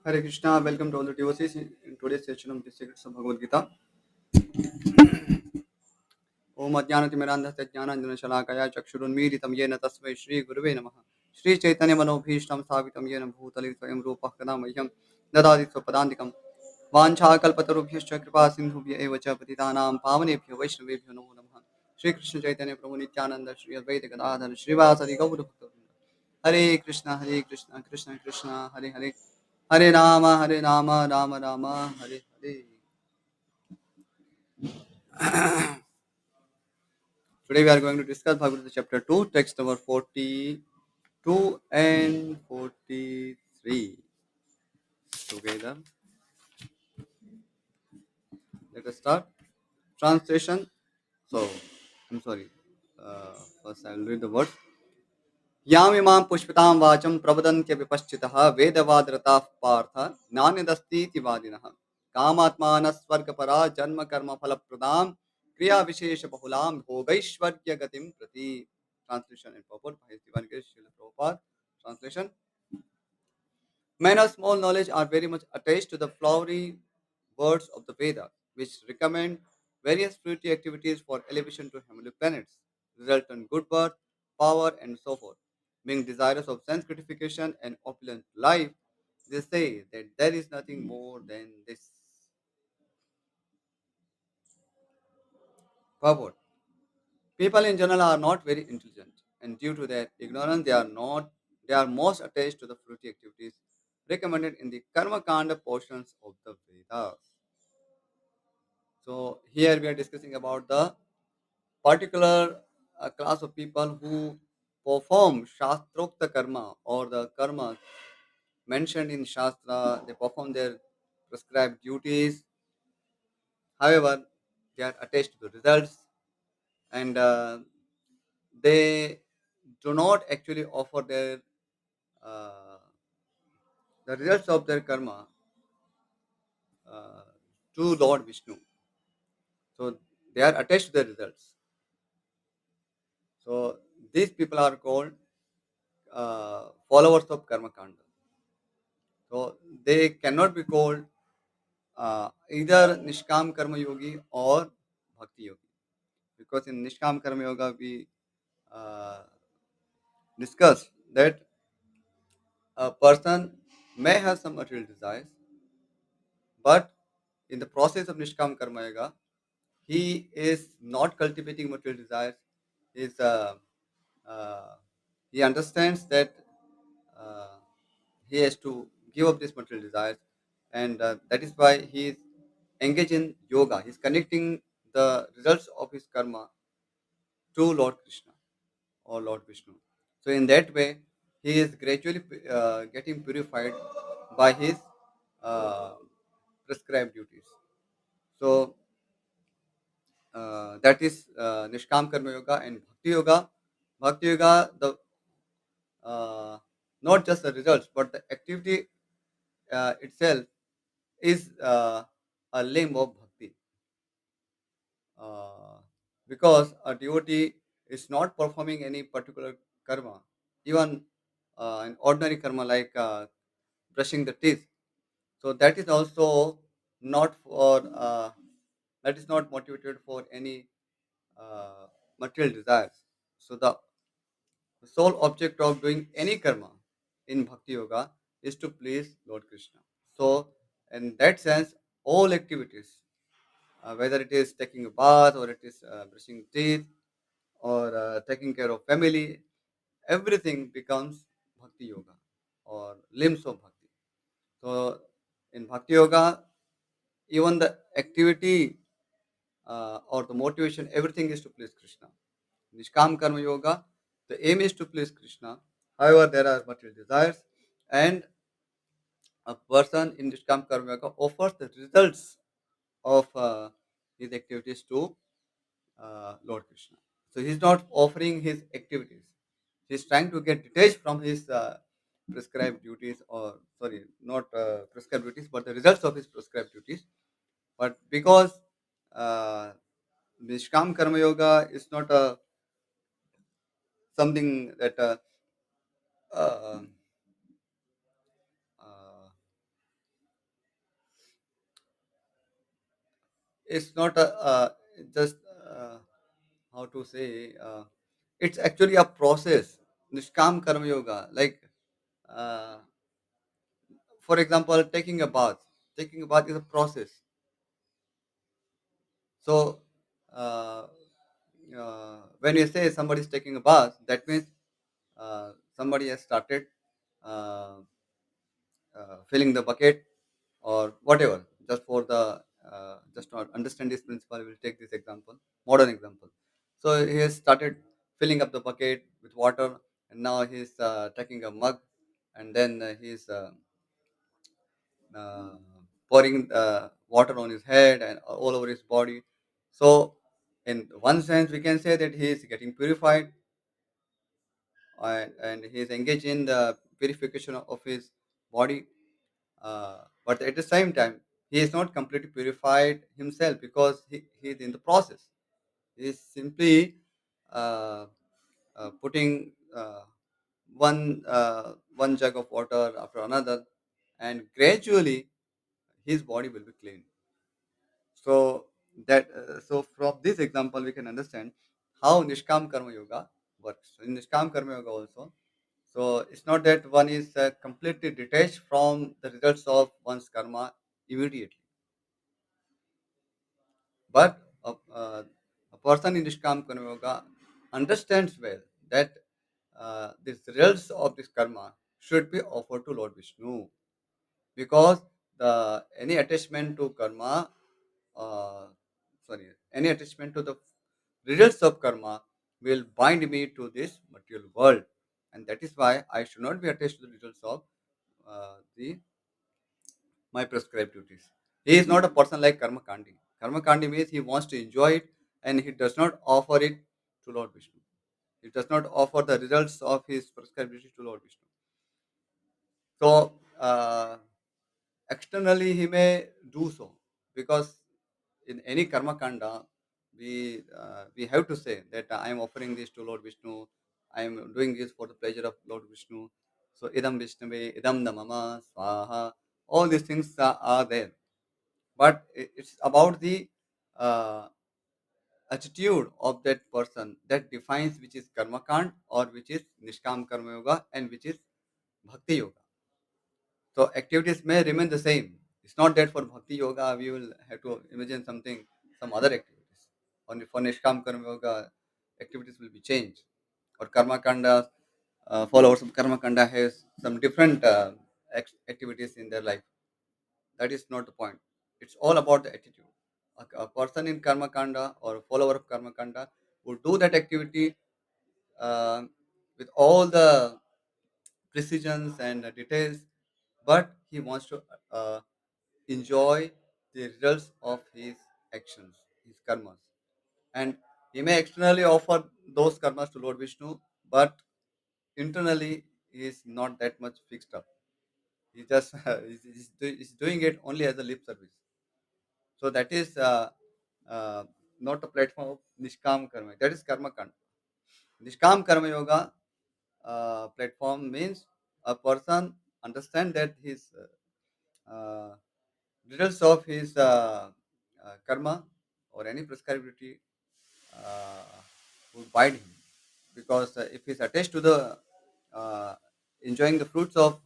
Hare Krishna, welcome to all the devotees in today's session of the Secrets of Bhagavad Gita. Om Ajnanatimirandhasya Jnananjanashalakaya Chakshurunmiritam Yena Tasmai Shri Gurave Namaha Shri Chaitanya Manobhishtam Savitam Yena Bhutali Swayam Rupah Kadamahyam Dadadi Swapadandikam Vanchakalpatarubhyascha Kripa Sindhubhya Eva Cha Patitanam Pavanebhyo Vaishnavebhyo Namo Namaha Shri Krishna Chaitanya Prabhu Nityananda Shri Advaita Gadadhar Srivasadi Gaura Bhakta Hare Krishna Krishna Krishna Hare Hare Hare Rama Rama Rama Hare Hare. Today we are going to discuss Bhagavad Gita chapter 2, text number 42 and 43 together. Let us start. Translation. So, I'm sorry. First I will read the words. यामिमां पुष्पितां वाचं प्रवदन्त्य विपश्चितः वेदवादरताः पार्थ नान्यदस्तीति वादिनः कामात्मानः स्वर्गपरा जन्म कर्म फलप्रदां क्रिया विशेष बहुलां भोगैश्वर्य गतिं प्रति. Translation and purport by His Divine Grace Srila Prabhupada. Translation. Men of small knowledge are very much attached to the flowery words of the Vedas, which recommend various fruity activities for elevation to heavenly planets, result in good birth, power, and so forth. Being desirous of sense gratification and opulent life, they say that there is nothing more than this. Purport. People in general are not very intelligent, and due to their ignorance, they are most attached to the fruity activities recommended in the karma kanda portions of the Vedas. So here we are discussing about the particular class of people who perform shastrokta karma or the karma mentioned in shastra. They perform their prescribed duties. However, they are attached to the results, and they do not actually offer their uh, the results of their karma uh, to Lord Vishnu. So they are attached to the results. So these people are called followers of karma kanda. So they cannot be called either Nishkam Karma Yogi or Bhakti Yogi. Because in Nishkam Karma Yoga we uh, discussed that a person may have some material desires, but in the process of Nishkam Karma Yoga, he is not cultivating material desires. He is, uh, he understands that uh, he has to give up these material desires, and that is why he is engaged in yoga. He is connecting the results of his karma to Lord Krishna or Lord Vishnu. So in that way, he is gradually getting purified by his uh, prescribed duties. So that is Nishkam Karma Yoga and Bhakti Yoga. Bhakti Yoga, the not just the results, but the activity itself is a limb of bhakti. Uh, because a devotee is not performing any particular karma, even an ordinary karma like brushing the teeth. So that is also not for that is not motivated for any uh, material desires. So the sole object of doing any karma in Bhakti Yoga is to please Lord Krishna. So, in that sense, all activities, whether it is taking a bath or it is brushing teeth or taking care of family, everything becomes Bhakti Yoga or limbs of Bhakti. So, in Bhakti Yoga, even the activity or the motivation, everything is to please Krishna. Nishkam Karma Yoga, the aim is to please Krishna. However, there are material desires, and a person in Nishkam Karma Yoga offers the results of his activities to Lord Krishna. So he's not offering his activities. He's trying to get detached from his prescribed duties, or sorry, not prescribed duties, but the results of his prescribed duties. But because uh, Nishkam Karma Yoga is not a something that uh, uh, it's not a just how to say, it's actually a process. Nishkam karma yoga, like uh, for example, taking a bath is a process. So uh, when you say somebody is taking a bath, that means somebody has started uh, filling the bucket or whatever. Just for the just to understand this principle, we'll take this example, modern example. So he has started filling up the bucket with water, and now he's taking a mug, and then he's uh, pouring water on his head and all over his body. So, in one sense, we can say that he is getting purified, and he is engaged in the purification of his body. But at the same time, he is not completely purified himself because he is in the process. He is simply uh, putting one jug of water after another, and gradually his body will be clean. So so from this example we can understand how Nishkam Karma Yoga works. So in Nishkam Karma Yoga also, so it's not that one is completely detached from the results of one's karma immediately, but a person in Nishkam Karma Yoga understands well that the results of this karma should be offered to Lord Vishnu, because the any attachment to karma, uh, any attachment to the results of karma will bind me to this material world, and that is why I should not be attached to the results of the my prescribed duties. He is not a person like karma kandi. Karma kandi means he wants to enjoy it, and he does not offer it to Lord Vishnu. He does not offer the results of his prescribed duties to Lord Vishnu. So externally he may do so, because in any karma kanda we have to say that I am offering this to Lord Vishnu, I am doing this for the pleasure of Lord Vishnu. So idam vishnave idam namama swaha, all these things are there, but it's about the uh, attitude of that person that defines which is karma kand or which is nishkam karma yoga and which is bhakti yoga. So activities may remain the same. It's not that for bhakti yoga we will have to imagine something, some other activities. Only for Nishkam Karma Yoga, activities will be changed. Or Karma Kanda, followers of Karma Kanda has some different activities in their life. That is not the point. It's all about the attitude. A person in Karma Kanda or a follower of Karma Kanda would do that activity uh, with all the precisions and details, but he wants to uh, enjoy the results of his actions, his karmas. And he may externally offer those karmas to Lord Vishnu, but internally he is not that much fixed up. He just he's doing it only as a lip service. So that is not a platform of Nishkam Karma. That is Karma Kanda. Nishkam Karma Yoga platform means a person understand that his results of his karma or any prescriptivity uh, would bind him, because if he's attached to the uh, enjoying the fruits of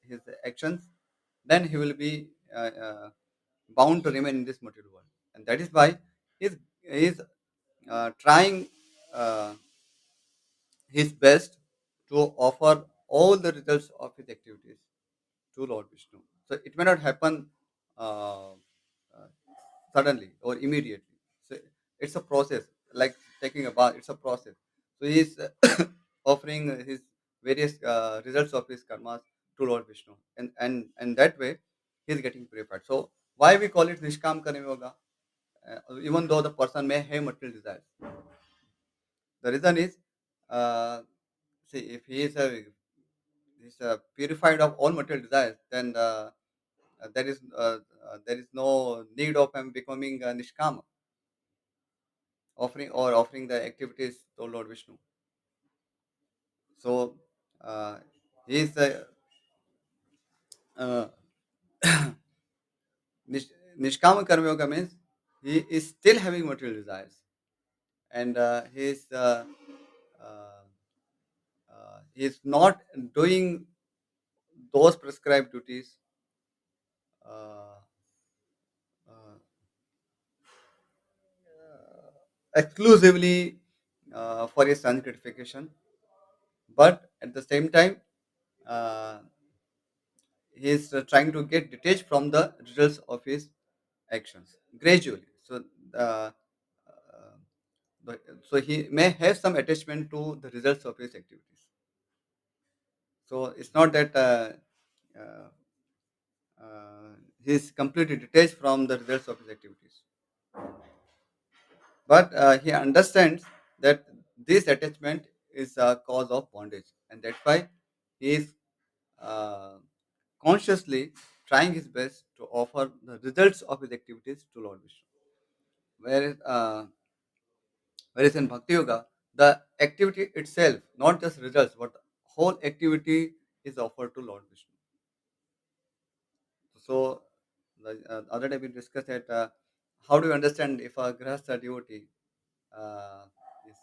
his actions, then he will be bound to remain in this material world, and that is why he's trying uh, his best to offer all the results of his activities to Lord Vishnu. So it may not happen uh, suddenly or immediately. So it's a process, like taking a bath. It's a process. So he's offering his various results of his karmas to Lord Vishnu, and that way he's getting purified. So why we call it Nishkam Karma Yoga? Even though the person may have material desires, the reason is, uh, see, if he's purified of all material desires, then there is no need of him becoming nishkama, offering the activities to Lord Vishnu. So uh, he is uh, Nishkama Karma Yoga means he is still having material desires, and uh, he is not doing those prescribed duties uh, uh, exclusively for his son's gratification, but at the same time, uh, he is trying to get detached from the results of his actions gradually. So, uh, so he may have some attachment to the results of his activities. So it's not that uh, he is completely detached from the results of his activities, but he understands that this attachment is a cause of bondage, and that's why he is uh, consciously trying his best to offer the results of his activities to Lord Vishnu. Whereas, whereas in Bhakti Yoga, the activity itself, not just results, but the whole activity is offered to Lord Vishnu. So, the other day we discussed that how do you understand if a grahastha devotee uh, is,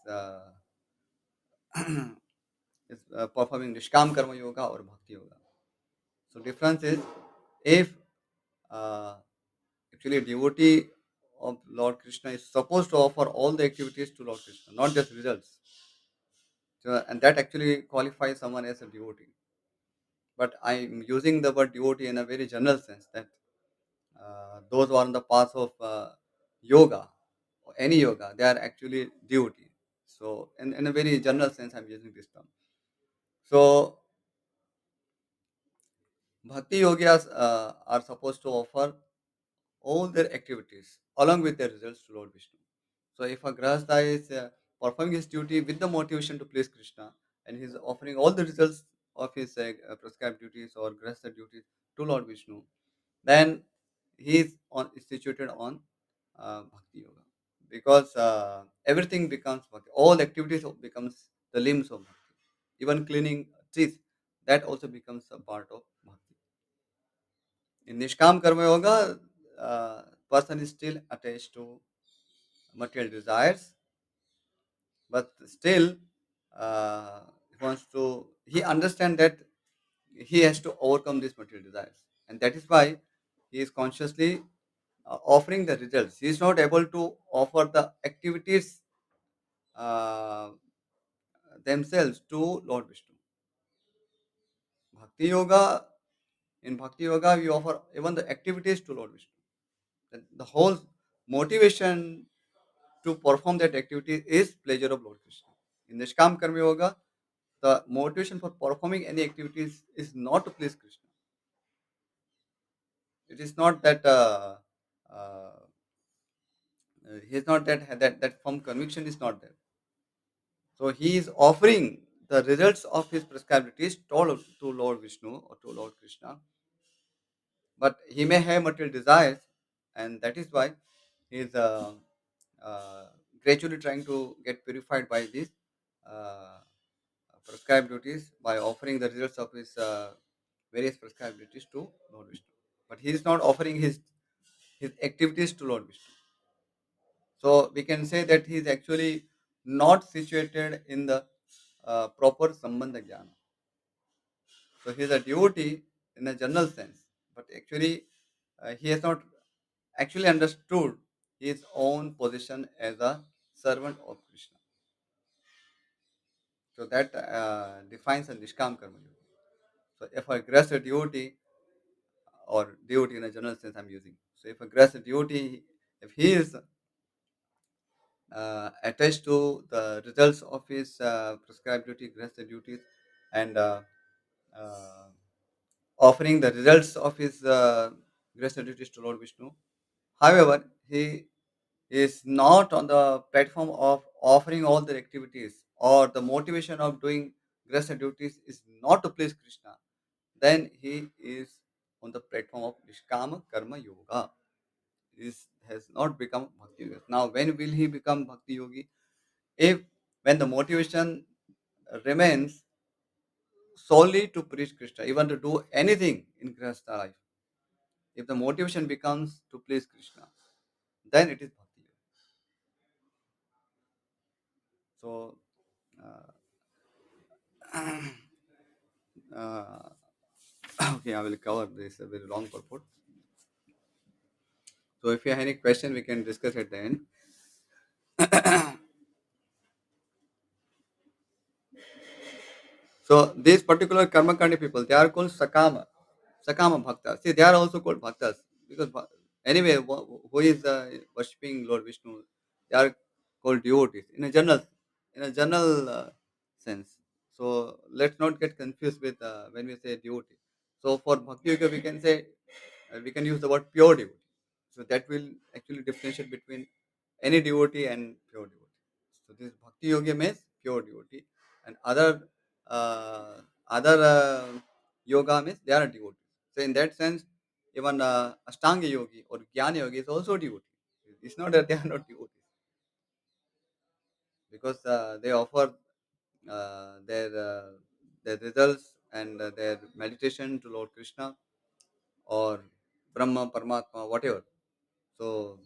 is performing Nishkam Karma Yoga or Bhakti Yoga? So, difference is if uh, actually devotee of Lord Krishna is supposed to offer all the activities to Lord Krishna, not just results. So, and that actually qualifies someone as a devotee. But I'm using the word devotee in a very general sense that those who are on the path of yoga or any yoga, they are actually devotee. So, in a very general sense, I'm using this term. So, bhakti yogias are supposed to offer all their activities along with their results to Lord Vishnu. So, if a grahastha is performing his duty with the motivation to please Krishna, and he's offering all the results of his prescribed duties or grahastha duties to Lord Vishnu, then he is situated on bhakti yoga, because everything becomes bhakti. All activities becomes the limbs of bhakti. Even cleaning teeth, that also becomes a part of bhakti. In Nishkam Karma Yoga, person is still attached to material desires, but still he understands that he has to overcome these material desires, and that is why he is consciously offering the results. He is not able to offer the activities uh, themselves to Lord Vishnu. Bhakti Yoga, in Bhakti Yoga, we offer even the activities to Lord Vishnu. The whole motivation to perform that activity is pleasure of Lord Krishna. In Nishkam Karma Yoga, the motivation for performing any activities is not to please Krishna. It is not that uh, he is not that firm conviction is not there. So he is offering the results of his prescribed duties to Lord Vishnu or to Lord Krishna, but he may have material desires, and that is why he is uh, gradually trying to get purified by these uh, prescribed duties by offering the results of his various prescribed duties to Lord Vishnu. But he is not offering his activities to Lord Vishnu. So we can say that he is actually not situated in the proper sambandha jnana. So he is a devotee in a general sense, but actually he has not actually understood his own position as a servant of Krishna. So that defines a Nishkam Karma Yoga. So if I grasp a devotee, or devotee in a general sense I'm using. So if a grasp a devotee, if he is attached to the results of his prescribed duty, grasp the duties, and uh, offering the results of his grasp the duties to Lord Vishnu. However, he is not on the platform of offering all the activities, or the motivation of doing grasp duties is not to please Krishna, then he is on the platform of Nishkama Karma Yoga. Is has not become Bhakti Yogi. Now, when will he become Bhakti Yogi? If when the motivation remains solely to preach Krishna, even to do anything in Grihastha life, if the motivation becomes to please Krishna, then it is bhakti. So, uh, uh, okay, I will cover this a very long purport. So, if you have any question, we can discuss at the end. So, these particular karmakandi people, they are called Sakama Bhaktas. See, they are also called Bhaktas because anyway, who is worshipping Lord Vishnu, they are called devotees in a general sense. So let's not get confused with when we say devotee. So for Bhakti Yoga, we can say we can use the word pure devotee. So that will actually differentiate between any devotee and pure devotee. So this Bhakti Yoga means pure devotee, and other yoga means they are devotees. So in that sense, even Ashtanga yogi or Jnana yogi is also devotee. It's not that they are not devotees because they offer uh, their uh, their results and their meditation to Lord Krishna or Brahma, Paramatma, whatever. So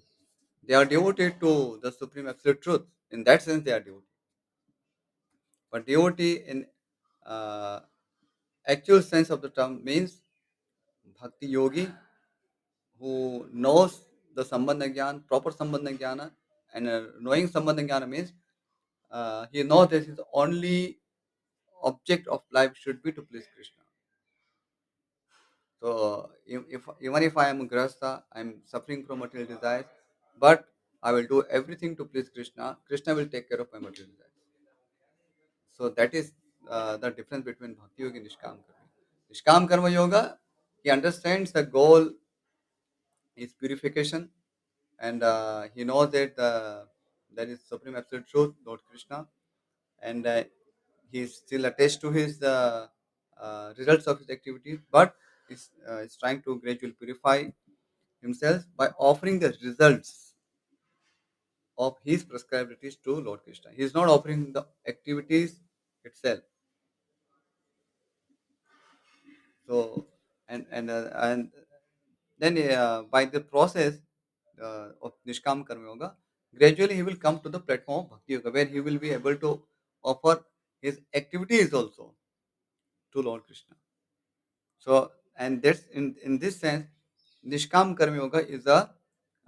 they are devoted to the supreme absolute truth. In that sense, they are devotees. But devotee in uh, actual sense of the term means bhakti yogi who knows the sambandha jnana, proper sambandha jnana, and knowing sambandha jnana means he knows that his only object of life should be to please Krishna. So if even if I am grasta, I am suffering from material desires, but I will do everything to please Krishna. Krishna will take care of my material desires. So that is the difference between Bhakti Yoga and Nishkam Karma. Nishkam Karma Yoga, he understands the goal is purification, and he knows that there is supreme absolute truth, Lord Krishna, and he is still attached to his results of his activities, but is trying to gradually purify himself by offering the results of his prescribed activities to Lord Krishna. He is not offering the activities itself. So and then by the process of Nishkam Karma Yoga, gradually he will come to the platform of Bhakti Yoga, where he will be able to offer his activities also to Lord Krishna. So, and that's in this sense, Nishkam Karma Yoga is a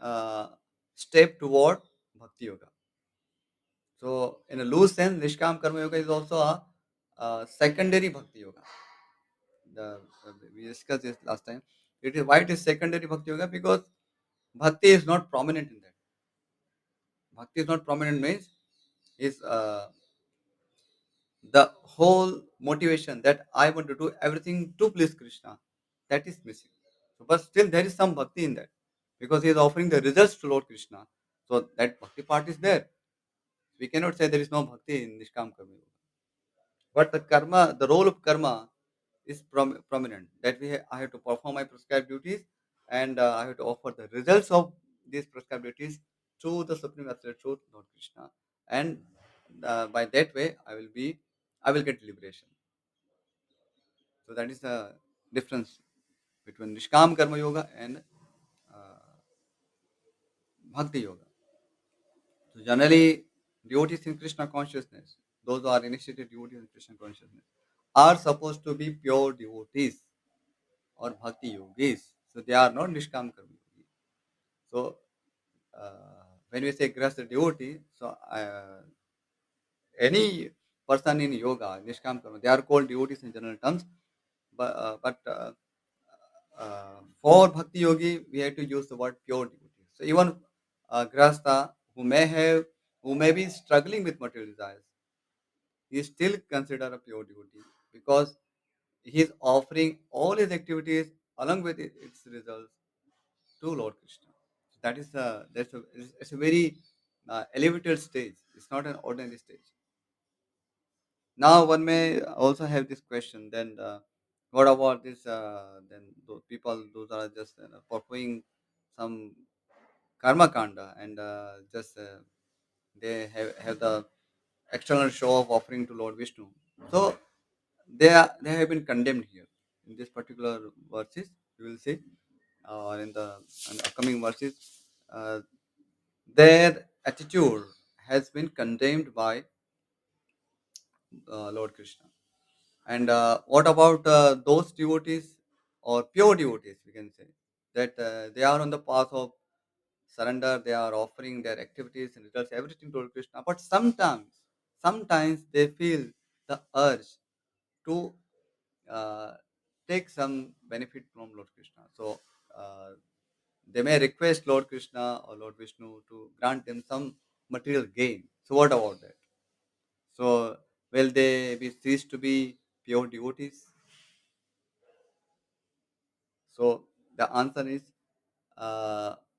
uh, step toward Bhakti Yoga. So, in a loose sense, Nishkam Karma Yoga is also a secondary Bhakti Yoga. We discussed this last time. It is why it is secondary Bhakti Yoga because Bhakti is not prominent in that. Bhakti is not prominent means is the whole motivation that I want to do everything to please Krishna. That is missing. So, but still there is some bhakti in that because he is offering the results to Lord Krishna. So that bhakti part is there. We cannot say there is no bhakti in Nishkam Karma Yoga. But the karma, the role of karma is prominent. That I have to perform my prescribed duties and I have to offer the results of these prescribed duties to the Supreme Absolute Truth, Lord Krishna. And by that way, I will get liberation. So that is the difference between Nishkam Karma Yoga and uh, Bhakti Yoga. So generally, devotees in Krishna consciousness, those who are initiated devotees in Krishna consciousness, are supposed to be pure devotees or bhakti yogis. So they are not Nishkam Karma yogis. So when we say grahastha devotee, so any person in yoga, Nishkam Karma, they are called devotees in general terms. But for bhakti yogi, we have to use the word pure devotee. So even grahastha who may be struggling with material desires, he is still considered a pure devotee because he is offering all his activities along with its results to Lord Krishna. That is it's a very elevated stage. It's not an ordinary stage. Now one may also have this question. Then what about this? Then those people, those are just performing some karma kanda and just they have the external show of offering to Lord Vishnu. So they have been condemned here in this particular verses. You will see, or in the upcoming verses. their attitude has been condemned by Lord Krishna. And what about those devotees or pure devotees, we can say, that they are on the path of surrender, they are offering their activities and results, everything to Lord Krishna. But sometimes they feel the urge to uh, take some benefit from Lord Krishna. So uh, they may request Lord Krishna or Lord Vishnu to grant them some material gain. So what about that? So will they be cease to be pure devotees? So the answer is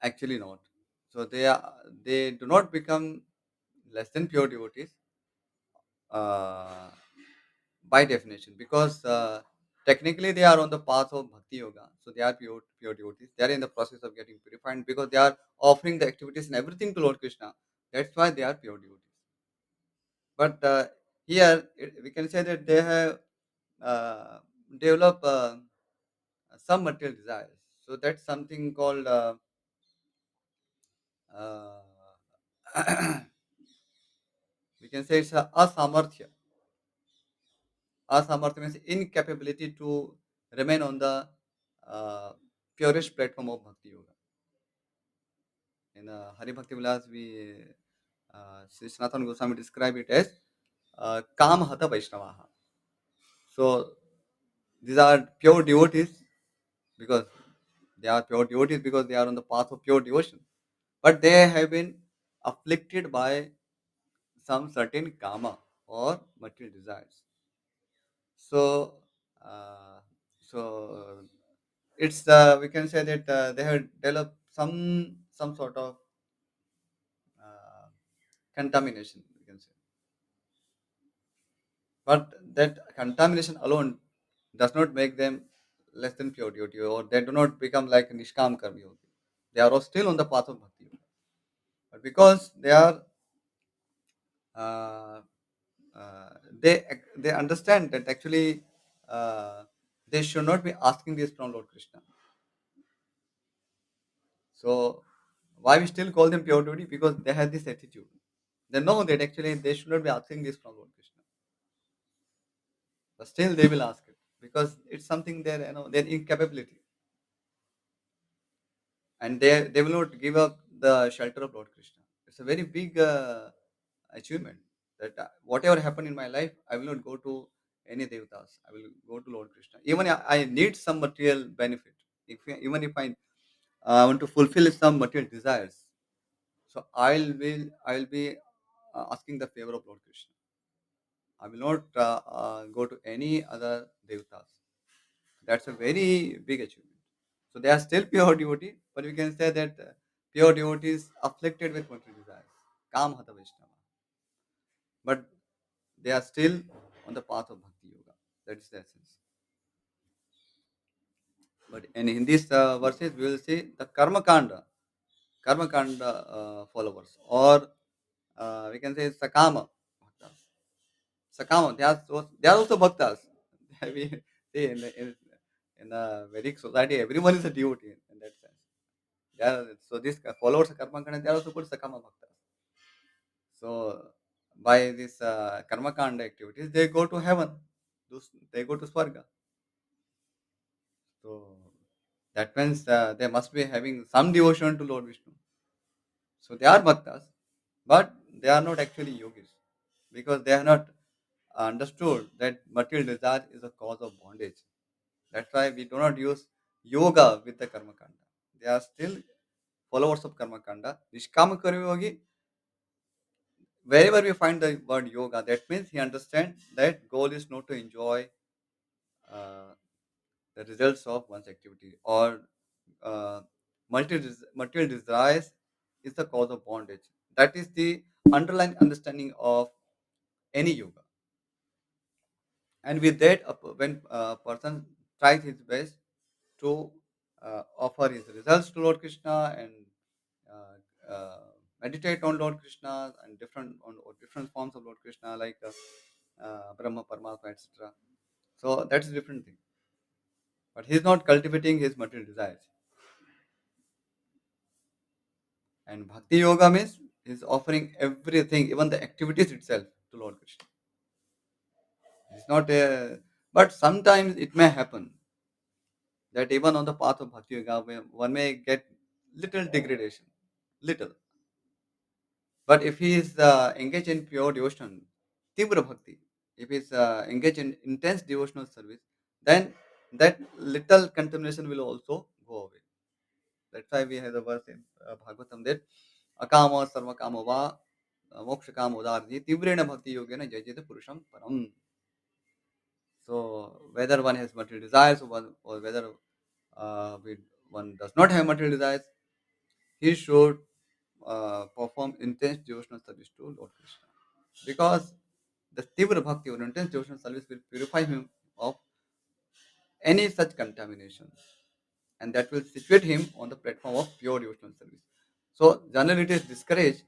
actually not. So they do not become less than pure devotees uh, by definition, because technically they are on the path of bhakti yoga. So they are pure devotees. They are in the process of getting purified because they are offering the activities and everything to Lord Krishna. That's why they are pure devotees. But here we can say that they have uh, developed some material desires. So that's something called uh, we can say it's a asamarthya. Asamarthya means incapability to remain on the uh, purest platform of Bhakti Yoga. In Hari Bhakti Vilas, Sri Sanatana Goswami describe it as Kam Hata Vaishnavaha. So these are pure devotees because they are pure devotees because they are on the path of pure devotion. But they have been afflicted by some certain karma or material desires. So, uh, so it's we can say that they have developed some sort of uh, contamination. We can say, but that contamination alone does not make them less than pure duty, or they do not become like Nishkam karmayoga. They are all still on the path of bhakti, but because they are uh, uh, they understand that actually uh, they should not be asking this from Lord Krishna. So why we still call them pure devotee? Because they have this attitude. They know that actually they should not be asking this from Lord Krishna, but still they will ask it because it's something their incapability, and they will not give up the shelter of Lord Krishna. It's a very big achievement that whatever happened in my life, I will not go to any devatas. I will go to Lord Krishna. Even I need some material benefit. Even if I want to fulfill some material desires, so I will be asking the favor of Lord Krishna. I will not go to any other devatas. That's a very big achievement. So they are still pure devotee, but we can say that pure devotee is afflicted with material desires, Kam Hata Vaishnava. But they are still on the path of Bhakti Yoga. That is the essence. But in these verses, we will see the Karma Kanda followers, or we can say Sakama Bhaktas. Sakama, they are also Bhaktas. We see in the Vedic society, everyone is a devotee in that sense. So these followers of Karma Kanda, they are also called Sakama Bhaktas. So by this Karma Kanda activities, they go to heaven. They go to Swarga. So that means they must be having some devotion to Lord Vishnu. So they are bhaktas, but they are not actually yogis because they have not understood that material desire is a cause of bondage. That's why we do not use yoga with the karma kanda. They are still followers of karma kanda. Nishkama karmayogi, wherever we find the word yoga, that means he understands that goal is not to enjoy uh, the results of one's activity, or uh, material desires is the cause of bondage. That is the underlying understanding of any yoga. And with that, when a person tries his best to offer his results to Lord Krishna and uh, uh, meditate on Lord Krishna and different forms of Lord Krishna like Brahma, Paramatma, etc. So that's a different thing. But he's not cultivating his material desires. And Bhakti Yoga means he's offering everything, even the activities itself, to Lord Krishna. It's not a, but sometimes it may happen that even on the path of Bhakti Yoga, one may get little degradation, little. But if he is engaged in pure devotion, Tibra Bhakti, if he is engaged in intense devotional service, then that little contamination will also go away. That's why we have the verse in Bhagavatam that akama sarva kama va moksha kama udarji tivrena bhakti yogena jajete purusham param. So whether one has material desires or whether one does not have material desires, he should perform intense devotional service to Lord Krishna. Because the Tivra Bhakti or intense devotional service will purify him of any such contamination, and that will situate him on the platform of pure devotional service. So, generally, it is discouraged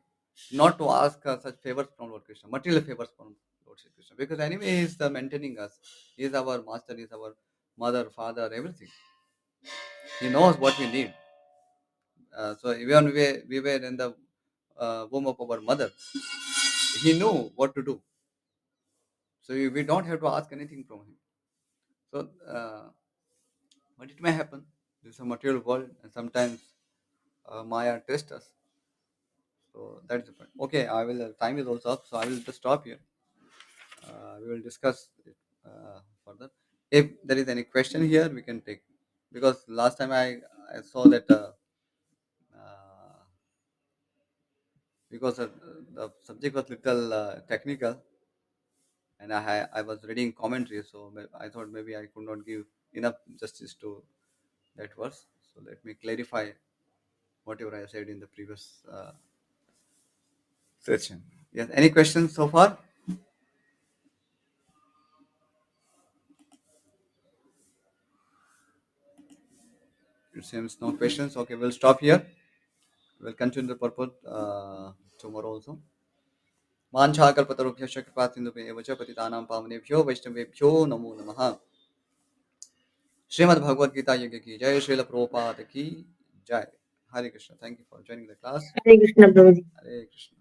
not to ask such favors from Lord Krishna, material favors from Lord Shri Krishna, because anyway, he is maintaining us. He is our master, he is our mother, father, everything. He knows what we need. So, even we were in the womb of our mother, he knew what to do. So, we don't have to ask anything from him. So, but it may happen. This is a material world, and sometimes Maya tests us. So that's the point. Okay, I will. Time is also up, so I will just stop here. We will discuss it further. If there is any question here, we can take. Because last time I saw that uh, because the subject was little technical, and I was reading commentary, so I thought maybe I could not give enough justice to that verse. So let me clarify whatever I said in the previous session. Yes. Any questions so far? It seems no questions. Okay, we'll stop here. We'll continue the purpose tomorrow also. वाञ्छाकल्पतरुभ्यश्च कृपासिन्धुभ्येव च पतितानां पावनेभ्यो वैष्णवेभ्यो नमो नमः. श्रीमद् भगवद गीता यज्ञ की जय. श्रील प्रभुपाद की जय. Hare Krishna. Thank you for joining the class. Hare Krishna, Prabhuji. Hare Krishna.